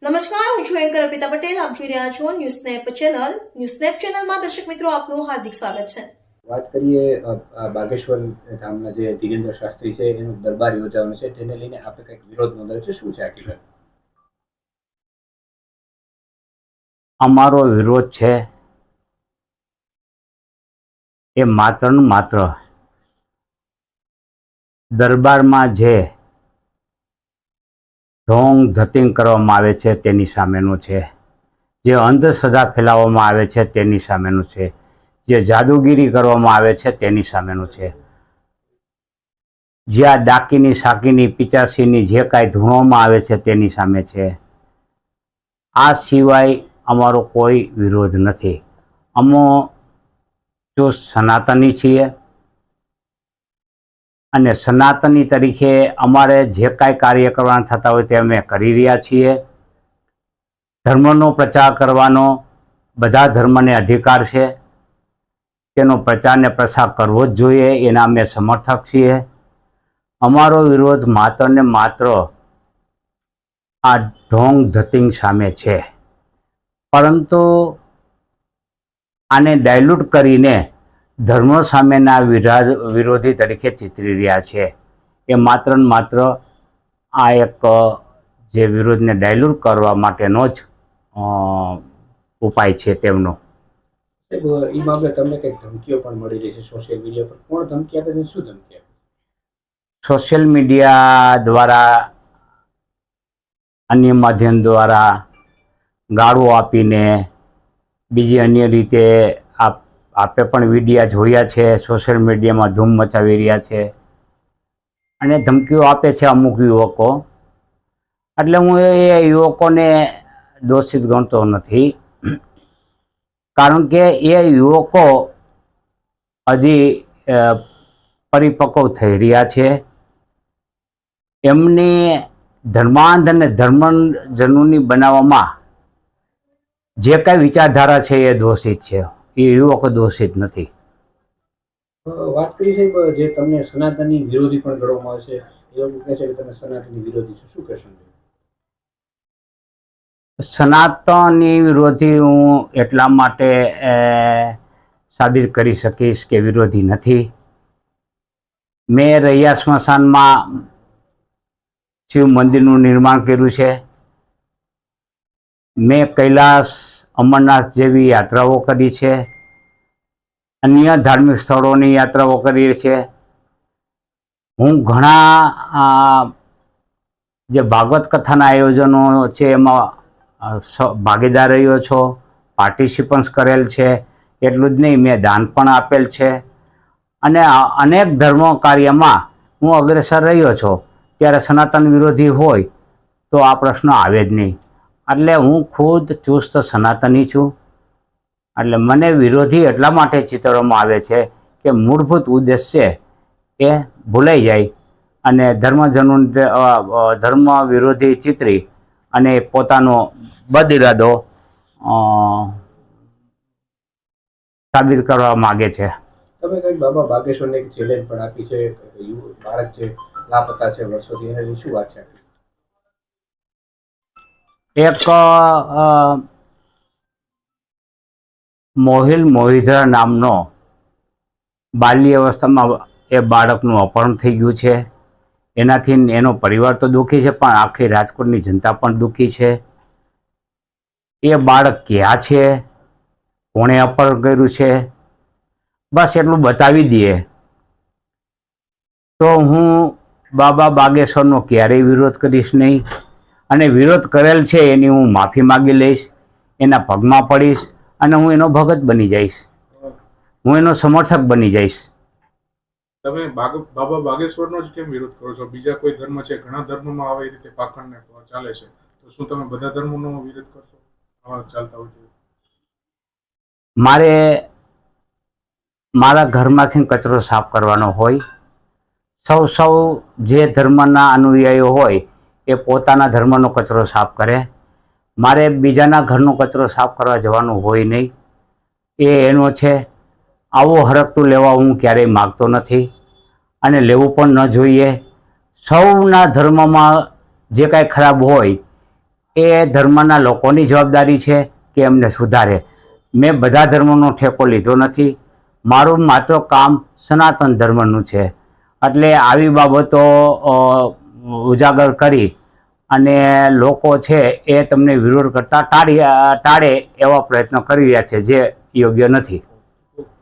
નમસ્કાર, હું છું એન્કર અર્પિતા પટેલ. આપ જોઈ રહ્યા છો news snap channel. News snap ચેનલમાં દર્શક મિત્રો આપનું હાર્દિક સ્વાગત છે. વાત કરીએ બાગેશ્વર ધામના જે ધીરેન્દ્ર શાસ્ત્રી છે એનો દરબાર યોજાવાનો છે, તેને લઈને આપણે કંઈક વિરોધ નોંધાવ્યો છે. શું છે હકીકત? અમારો વિરોધ છે એ માત્ર ને માત્ર દરબારમાં જે ઢોંગ ધતિંગ કરવામાં આવે છે તેની સામેનો છે, જે અંધશ્રદ્ધા ફેલાવવામાં આવે છે તેની સામેનું છે, જે જાદુગીરી કરવામાં આવે છે તેની સામેનું છે, જે આ ડાકીની સાકીની પિચાસીની જે કાંઈ ધૂણવામાં આવે છે તેની સામે છે. આ સિવાય અમારો કોઈ વિરોધ નથી. અમો જો સનાતની છીએ અને સનાતની તરીકે અમારે જે કાંઈ કાર્ય કરવાના થતા હોય તે અમે કરી રહ્યા છીએ. ધર્મનો પ્રચાર કરવાનો બધા ધર્મને અધિકાર છે, તેનો પ્રચાર ને પ્રસાર કરવો જ જોઈએ, એના અમે સમર્થક છીએ. અમારો વિરોધ માત્ર ને માત્ર આ ઢોંગ ધતિંગ સામે છે, પરંતુ આને ડાયલ્યુટ કરીને ધર્મ સામેના વિરોધી તરીકે ચિતરી રહ્યા છે. એ માત્ર ને માત્ર આ એક જે વિરોધને ડાયલ્યુટ કરવા માટેનો જ ઉપાય છે તેમનો. એ બાબતે તમને કંઈક ધમકીઓ પણ મળી રહી છે સોશિયલ મીડિયા પર. કોણ ધમકી આપે છે? શું ધમકી આપે? સોશિયલ મીડિયા દ્વારા, અન્ય માધ્યમ દ્વારા ગાળો આપીને, બીજી અન્ય રીતે આપે પણ વિડીયા જોયા છે, સોશિયલ મીડિયામાં ધૂમ મચાવી રહ્યા છે અને ધમકીઓ આપે છે અમુક યુવકો. એટલે હું એ યુવકોને દોષિત ગણતો નથી, કારણ કે એ યુવકો હજી પરિપક્વ થઈ રહ્યા છે. એમની ધર્માંધ અને ધર્મજનોની બનાવવામાં જે કાંઈ વિચારધારા છે એ દોષિત છે, એ યુવકો દોષિત નથી. વાત કરી છે જે તમને સનાતની વિરોધી પણ ગણવામાં આવે છે, એ લોકો કહે છે કે તમે સનાતની વિરોધી છો. શું કહેશો? સનાતની વિરોધી હું એટલા માટે સાબિત કરી શકીશ કે વિરોધી નથી. મેં રૈયા સ્મશાનમાં શિવ મંદિરનું નિર્માણ કર્યું છે. મેં કૈલાસ, અમરનાથ જેવી યાત્રાઓ કરી છે, અન્ય ધાર્મિક સ્થળોની યાત્રાઓ કરી છે. હું ઘણા જે ભાગવત કથાના આયોજનો છે એમાં ભાગીદાર રહ્યો છો, પાર્ટિસિપન્સ કરેલ છે. એટલું જ નહીં, મેં દાન પણ આપેલ છે અને અનેક ધર્મ કાર્યમાં હું અગ્રેસર રહ્યો છું. ત્યારે સનાતન વિરોધી હોય તો આ પ્રશ્ન આવે જ નહીં. એટલે હું ખુદ ચુસ્ત સનાતની છું. એટલે મને વિરોધી એટલા માટે ચિતરવામાં આવે છે કે મૂળભૂત ઉદ્દેશ્ય એ ભૂલાઈ જાય અને ધર્મ વિરોધી ચિતરી અને પોતાનો બદ ઇરાદો સાબિત કરવા માગે છે. તમે કંઈક બાબા બાગેશ્વરને એક ચેલેન્જ પણ આપી છે, બાળક છે લાપતા છે વર્ષોથી, એના શું વાત છે? એક મોહિલ મોહિધરા નામનો બાલ્ય અવસ્થામાં એ બાળકનું અપહરણ થઈ ગયું છે. એનાથી એનો પરિવાર તો દુઃખી છે, પણ આખી રાજકોટની જનતા પણ દુઃખી છે. એ બાળક ક્યાં છે, કોણે અપહરણ કર્યું છે, બસ એટલું બતાવી દઈએ તો હું બાબા બાગેશ્વરનો ક્યારેય વિરોધ કરીશ નહીં. અને વિરોધ કરેલ છે એની હું માફી માગી લઈશ, એના પગમાં પડીશ અને હું એનો ભગત બની જઈશ, હું એનો સમર્થક બની જઈશ. તમે બાબા બાગેશ્વરનો જ કેમ વિરોધ કરો છો? બીજા કોઈ ધર્મ છે, ઘણા ધર્મમાં આવી રીતે પાખંડને ચાલે છે, તો શું તમે બધા ધર્મોનો વિરોધ કરશો? ચાલતા હોય મારે મારા ઘરમાંથી કચરો સાફ કરવાનો હોય. સૌ જે ધર્મના અનુયાયીઓ હોય એ પોતાના ધર્મનો કચરો સાફ કરે. મારે બીજાના ઘરનો કચરો સાફ કરવા જવાનું હોય નહીં, એ એનો છે. આવો હરકતું લેવા હું ક્યારેય માગતો નથી અને લેવું પણ ન જોઈએ. સૌના ધર્મમાં જે કાંઈ ખરાબ હોય એ ધર્મના લોકોની જવાબદારી છે કે એમને સુધારે. મેં બધા ધર્મનો ઠેકો લીધો નથી. મારું માત્ર કામ સનાતન ધર્મનું છે. એટલે આવી બાબતો ઉજાગર કરી અને લોકો છે એ તમને વિરોધ કરતા ટાળે એવા પ્રયત્નો કરી રહ્યા છે, જે યોગ્ય નથી.